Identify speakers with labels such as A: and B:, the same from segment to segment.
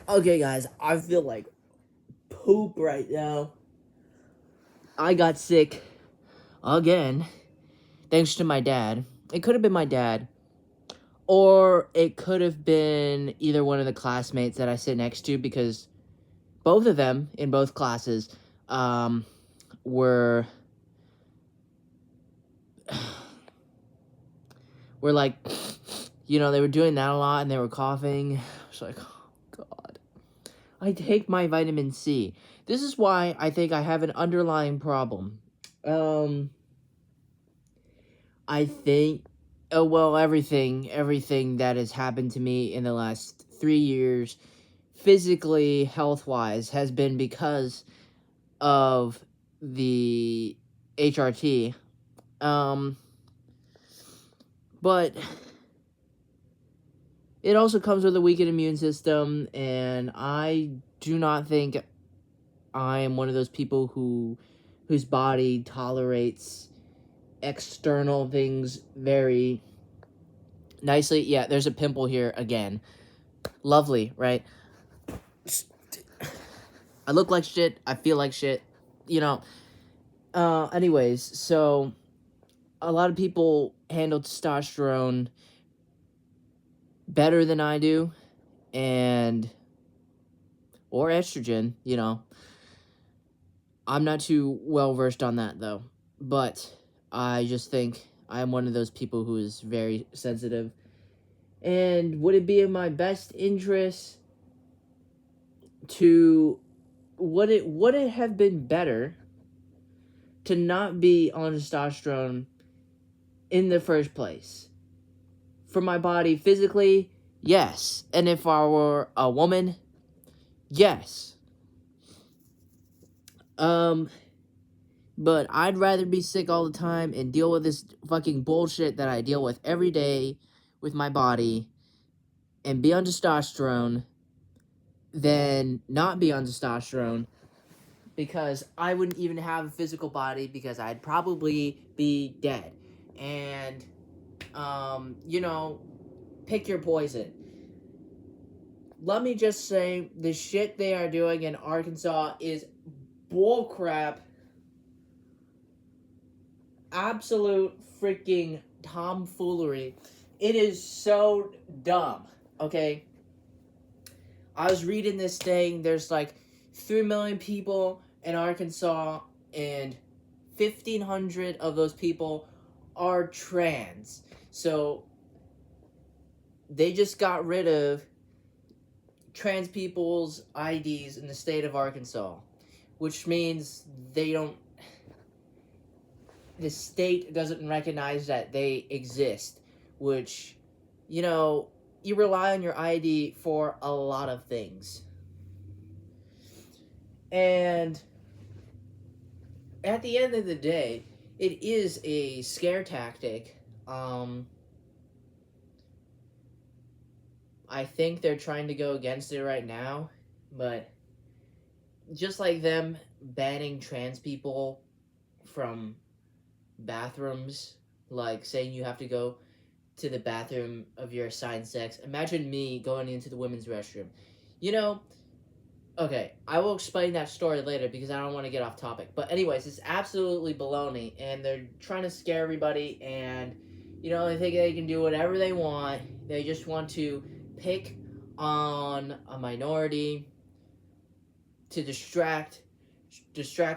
A: Okay, guys, I feel like poop right now. I got sick again, thanks to my dad. It could have been my dad, or it could have been either one of the classmates that I sit next to, because both of them in both classes were like, they were doing that a lot and they were coughing. It's like, oh god. I take my vitamin C. This is why I think I have an underlying problem. I think, everything that has happened to me in the last 3 years, physically, health-wise, has been because of the HRT. But it also comes with a weakened immune system, and I do not think I am one of those people whose body tolerates external things very nicely. Yeah, there's a pimple here again. Lovely, right? I look like shit. I feel like shit. Anyways, so a lot of people handle testosterone better than I do, or estrogen, I'm not too well versed on that though. But I just think I'm one of those people who is very sensitive. And would it be in my best interest to would it have been better to not be on testosterone in the first place? For my body physically, yes. And if I were a woman, yes. But I'd rather be sick all the time and deal with this fucking bullshit that I deal with every day with my body and be on testosterone than not be on testosterone, because I wouldn't even have a physical body, because I'd probably be dead. And, pick your poison. Let me just say, the shit they are doing in Arkansas is bullcrap. Absolute freaking tomfoolery. It is so dumb, okay? I was reading this thing, there's like 3 million people in Arkansas, and 1,500 of those people are trans. So, they just got rid of trans people's IDs in the state of Arkansas, which means the state doesn't recognize that they exist, which, you rely on your ID for a lot of things. And at the end of the day, it is a scare tactic. I think they're trying to go against it right now, but just like them banning trans people from bathrooms, like saying you have to go to the bathroom of your assigned sex. Imagine me going into the women's restroom. Okay, I will explain that story later because I don't want to get off topic. But anyways, it's absolutely baloney, and they're trying to scare everybody, and, they think they can do whatever they want. They just want to pick on a minority to distract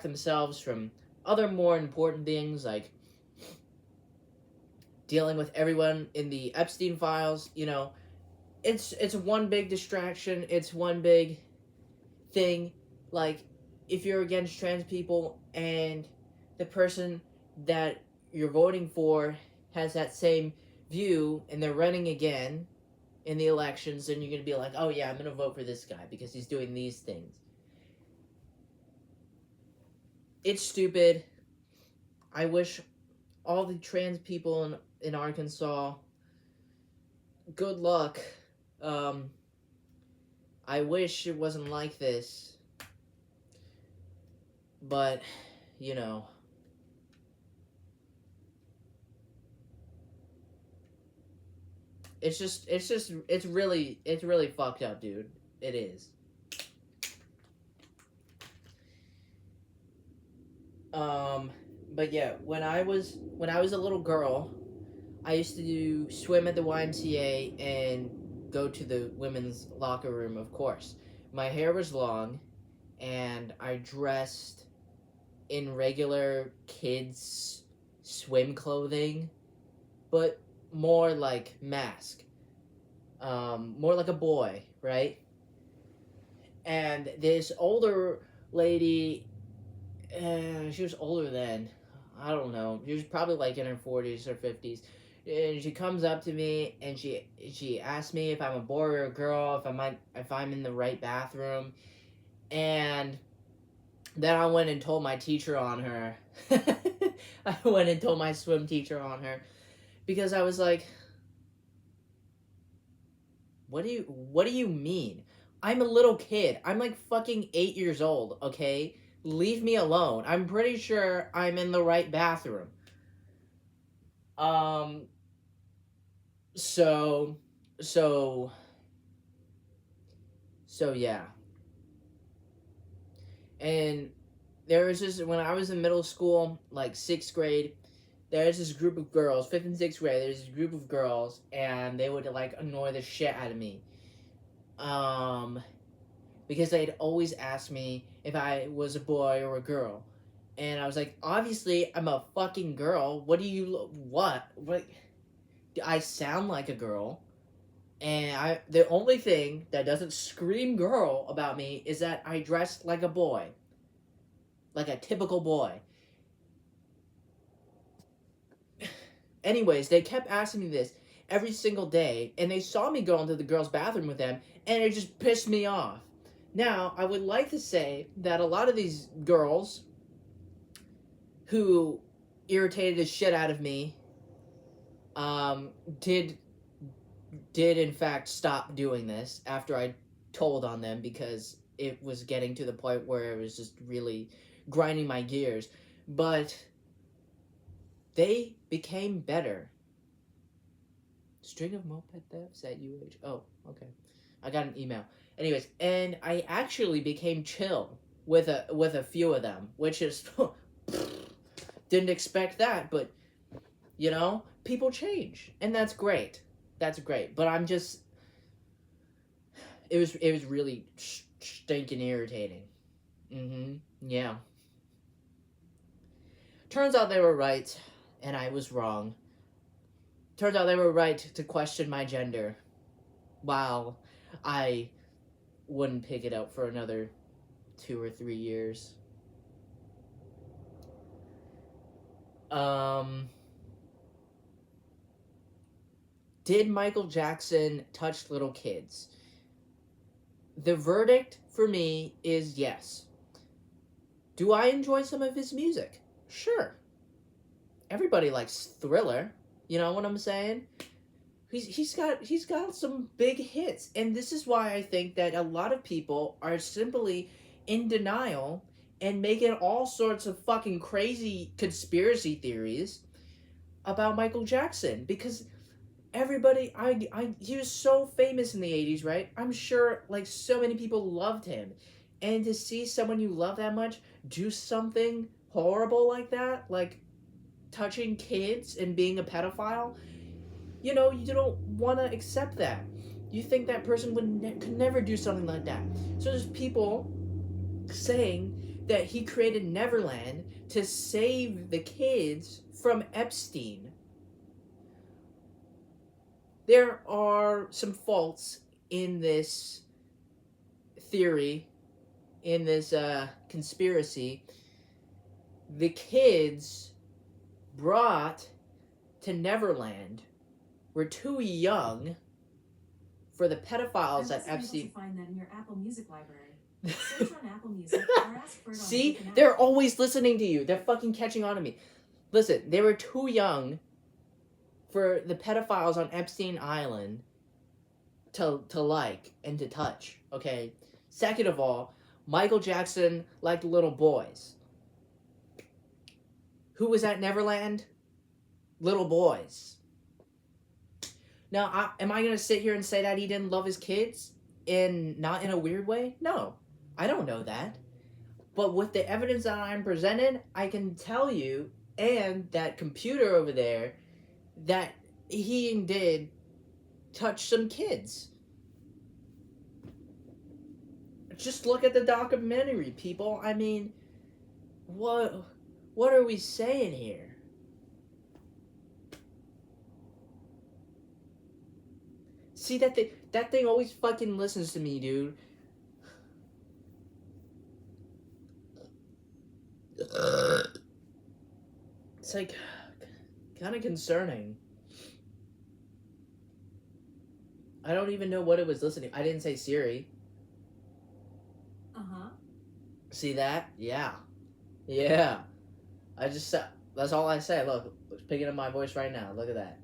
A: themselves from other more important things, like dealing with everyone in the Epstein files. It's one big distraction. It's one big thing. Like, if you're against trans people and the person that you're voting for has that same view and they're running again in the elections, then you're going to be like, oh yeah, I'm going to vote for this guy because he's doing these things. It's stupid. I wish all the trans people in Arkansas good luck. I wish it wasn't like this. But, it's really fucked up, dude. It is. But yeah, when I was a little girl, I used to do swim at the YMCA and go to the women's locker room, of course. My hair was long, and I dressed in regular kids' swim clothing, but more like mask. More like a boy, right? And this older lady, she was older then. I don't know. She was probably like in her 40s or 50s. And she comes up to me and she asks me if I'm a boy or a girl, if I'm in the right bathroom. And then I went and told my teacher on her. I went and told my swim teacher on her because I was like, what do you mean? I'm a little kid. I'm like fucking 8 years old, okay? Leave me alone. I'm pretty sure I'm in the right bathroom. So so so yeah. And there was this when I was in middle school, like 6th grade, there's this group of girls, 5th and 6th grade, there's this group of girls, and they would like annoy the shit out of me. Because they'd always ask me if I was a boy or a girl. And I was like, obviously, I'm a fucking girl. What? I sound like a girl. And the only thing that doesn't scream girl about me is that I dress like a boy. Like a typical boy. Anyways, they kept asking me this every single day, and they saw me go into the girls' bathroom with them, and it just pissed me off. Now, I would like to say that a lot of these girls who irritated the shit out of me did in fact stop doing this after I told on them because it was getting to the point where it was just really grinding my gears. But they became better. String of moped thefts at UH. Oh, okay. I got an email. Anyways, and I actually became chill with a few of them, which is didn't expect that, but you know, people change, and that's great. That's great. But I'm just it was really stinking irritating. Yeah. Turns out they were right, and I was wrong. Turns out they were right to question my gender. Wow. I wouldn't pick it up for another 2 or 3 years. Did Michael Jackson touch little kids? The verdict for me is yes. Do I enjoy some of his music? Sure. Everybody likes Thriller. You know what I'm saying? He's got some big hits, and this is why I think that a lot of people are simply in denial and making all sorts of fucking crazy conspiracy theories about Michael Jackson because everybody he was so famous in the 80s, right? I'm sure like so many people loved him. And to see someone you love that much do something horrible like that, like touching kids and being a pedophile, you know, you don't want to accept that. You think that person could never do something like that. So there's people saying that he created Neverland to save the kids from Epstein. There are some faults in this theory, in this conspiracy. The kids brought to Neverland were too young for the pedophiles at Epstein.
B: Able to find that in your Apple Music library. Search on Apple Music or ask for it on
A: See? They're always listening to you. They're fucking catching on to me. Listen, they were too young for the pedophiles on Epstein Island to like and to touch, okay? Second of all, Michael Jackson liked little boys. Who was at Neverland? Little boys. Now, am I going to sit here and say that he didn't love his kids? Not in a weird way? No. I don't know that. But with the evidence that I'm presented, I can tell you, and that computer over there, that he did touch some kids. Just look at the documentary, people. I mean, what are we saying here? See, that thing always fucking listens to me, dude. It's like kind of concerning. I don't even know what it was listening. I didn't say Siri.
B: Uh-huh.
A: See that? Yeah. Yeah. I just said, that's all I say. Look, it's picking up my voice right now. Look at that.